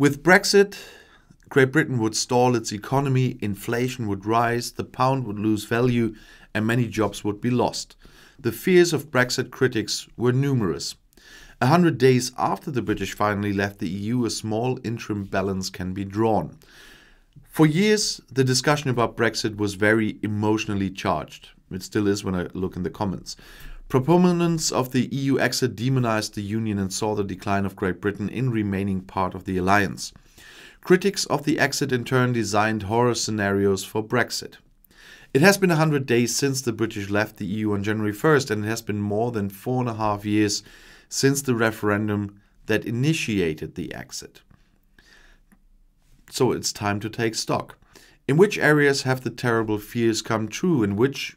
With Brexit, Great Britain would stall its economy, inflation would rise, the pound would lose value, and many jobs would be lost. The fears of Brexit critics were numerous. 100 days after the British finally left the EU, a small interim balance can be drawn. For years, the discussion about Brexit was very emotionally charged. It still is when I look in the comments. Proponents of the EU exit demonized the Union and saw the decline of Great Britain in remaining part of the alliance. Critics of the exit in turn designed horror scenarios for Brexit. It has been 100 days since the British left the EU on January 1st, and it has been more than 4.5 years since the referendum that initiated the exit. So it's time to take stock. In which areas have the terrible fears come true? In which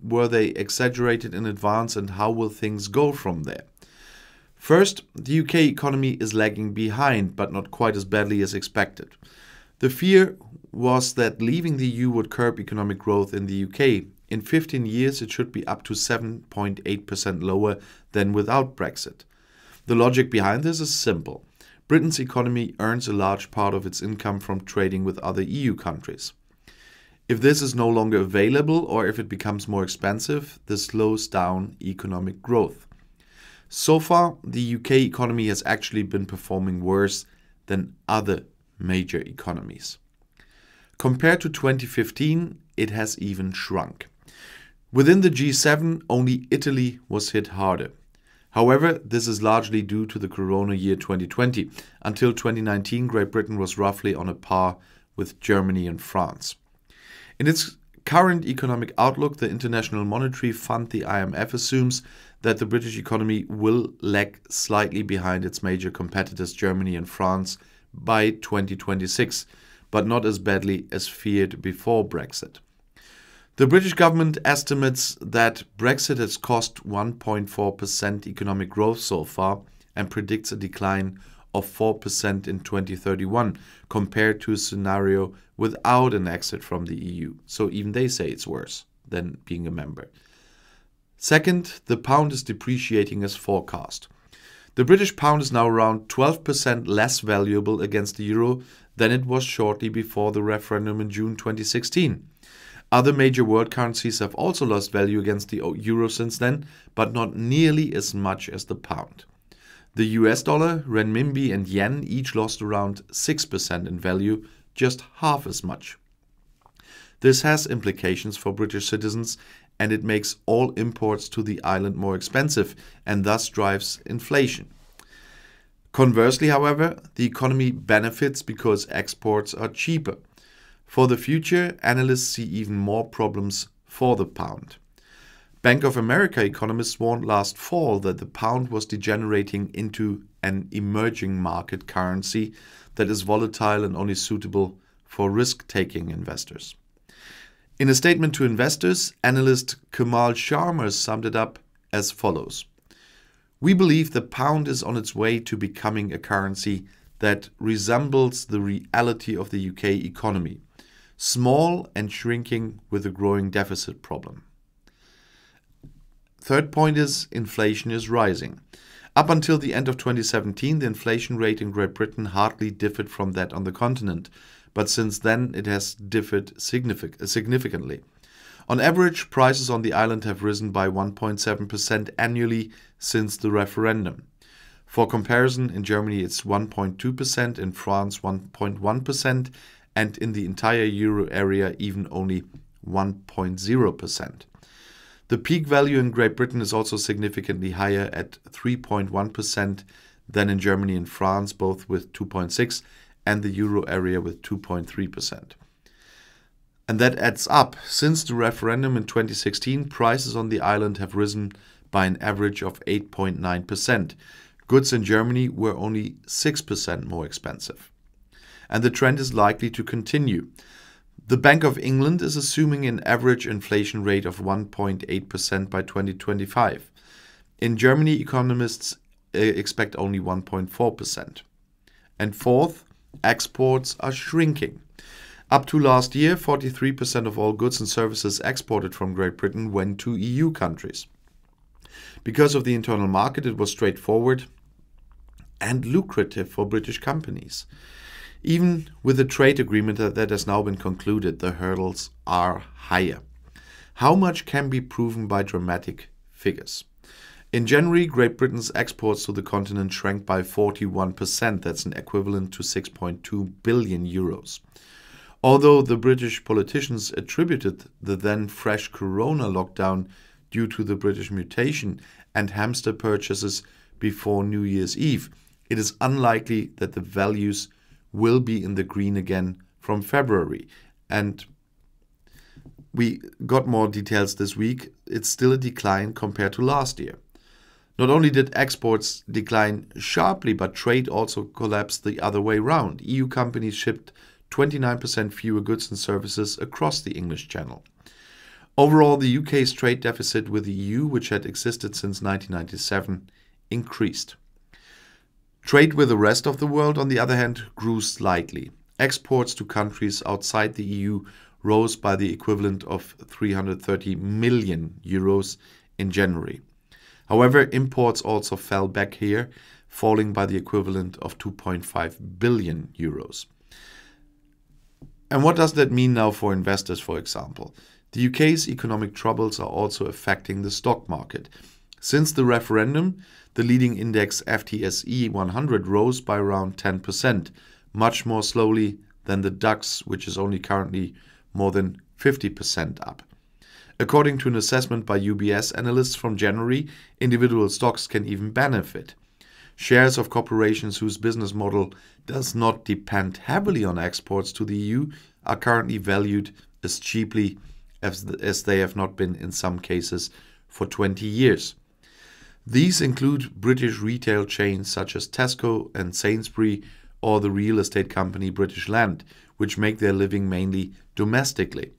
were they exaggerated in advance, and how will things go from there? First, the UK economy is lagging behind, but not quite as badly as expected. The fear was that leaving the EU would curb economic growth in the UK. In 15 years, it should be up to 7.8% lower than without Brexit. The logic behind this is simple. Britain's economy earns a large part of its income from trading with other EU countries. If this is no longer available, or if it becomes more expensive, this slows down economic growth. So far, the UK economy has actually been performing worse than other major economies. Compared to 2015, it has even shrunk. Within the G7, only Italy was hit harder. However, this is largely due to the corona year 2020. Until 2019, Great Britain was roughly on a par with Germany and France. In its current economic outlook, the International Monetary Fund, the IMF, assumes that the British economy will lag slightly behind its major competitors Germany and France by 2026, but not as badly as feared before Brexit. The British government estimates that Brexit has cost 1.4% economic growth so far and predicts a decline of 4% in 2031 compared to a scenario without an exit from the EU. So even they say it's worse than being a member. Second, the pound is depreciating as forecast. The British pound is now around 12% less valuable against the euro than it was shortly before the referendum in June 2016. Other major world currencies have also lost value against the euro since then, but not nearly as much as the pound. The US dollar, renminbi and yen each lost around 6% in value, just half as much. This has implications for British citizens, and it makes all imports to the island more expensive and thus drives inflation. Conversely, however, the economy benefits because exports are cheaper. For the future, analysts see even more problems for the pound. Bank of America economists warned last fall that the pound was degenerating into an emerging market currency that is volatile and only suitable for risk-taking investors. In a statement to investors, analyst Kamal Sharma summed it up as follows. We believe the pound is on its way to becoming a currency that resembles the reality of the UK economy, small and shrinking with a growing deficit problem. Third point is inflation is rising. Up until the end of 2017, the inflation rate in Great Britain hardly differed from that on the continent, but since then it has differed significantly. On average, prices on the island have risen by 1.7% annually since the referendum. For comparison, in Germany it's 1.2%, in France 1.1%, and in the entire euro area even only 1.0%. The peak value in Great Britain is also significantly higher at 3.1% than in Germany and France, both with 2.6%, and the euro area with 2.3%. And that adds up. Since the referendum in 2016, prices on the island have risen by an average of 8.9%. Goods in Germany were only 6% more expensive. And the trend is likely to continue. The Bank of England is assuming an average inflation rate of 1.8% by 2025. In Germany, economists expect only 1.4%. And fourth, exports are shrinking. Up to last year, 43% of all goods and services exported from Great Britain went to EU countries. Because of the internal market, it was straightforward and lucrative for British companies. Even with the trade agreement that has now been concluded, the hurdles are higher. How much can be proven by dramatic figures? In January, Great Britain's exports to the continent shrank by 41%. That's an equivalent to 6.2 billion euros. Although the British politicians attributed the then fresh corona lockdown due to the British mutation and hamster purchases before New Year's Eve, it is unlikely that the values will be in the green again from February. And we got more details this week. It's still a decline compared to last year. Not only did exports decline sharply, but trade also collapsed the other way round. EU companies shipped 29% fewer goods and services across the English Channel. Overall, the UK's trade deficit with the EU, which had existed since 1997, increased. Trade with the rest of the world, on the other hand, grew slightly. Exports to countries outside the EU rose by the equivalent of 330 million euros in January. However, imports also fell back here, falling by the equivalent of 2.5 billion euros. And what does that mean now for investors, for example? The UK's economic troubles are also affecting the stock market. Since the referendum, the leading index FTSE 100 rose by around 10%, much more slowly than the DAX, which is only currently more than 50% up. According to an assessment by UBS analysts from January, individual stocks can even benefit. Shares of corporations whose business model does not depend heavily on exports to the EU are currently valued as cheaply as they have not been in some cases for 20 years. These include British retail chains such as Tesco and Sainsbury, or the real estate company British Land, which make their living mainly domestically,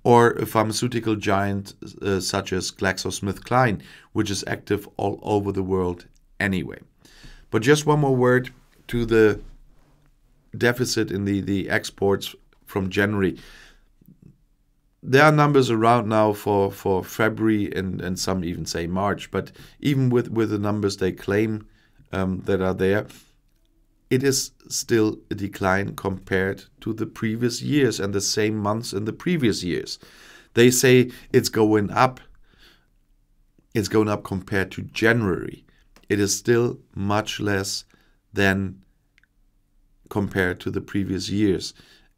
or a pharmaceutical giant such as GlaxoSmithKline, which is active all over the world anyway. But just one more word to the deficit in the exports from January. There are numbers around now for February and some even say March, but even with the numbers they claim that are there, it is still a decline compared to the previous years and the same months in the previous years. They say it's going up. It's going up compared to January. It is still much less than compared to the previous years.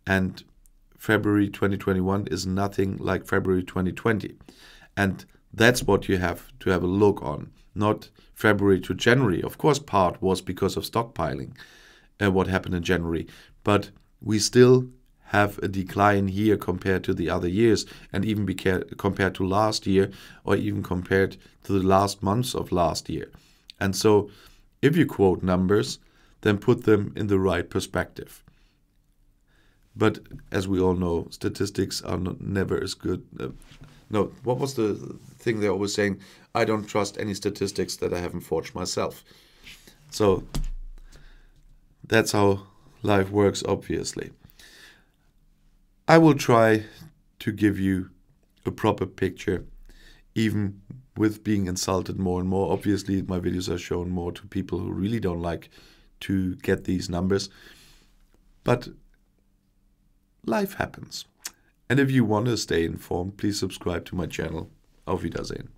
And February 2021 is nothing like February 2020. And that's what you have to have a look on, not February to January. Of course, part was because of stockpiling, what happened in January. But we still have a decline here compared to the other years, and even compared to last year, or even compared to the last months of last year. And so if you quote numbers, then put them in the right perspective. But as we all know, statistics are never as good. No, what was the thing they're always saying? I don't trust any statistics that I haven't forged myself. So that's how life works, obviously. I will try to give you a proper picture, even with being insulted more and more. Obviously, my videos are shown more to people who really don't like to get these numbers. But life happens. And if you want to stay informed, please subscribe to my channel. Auf Wiedersehen.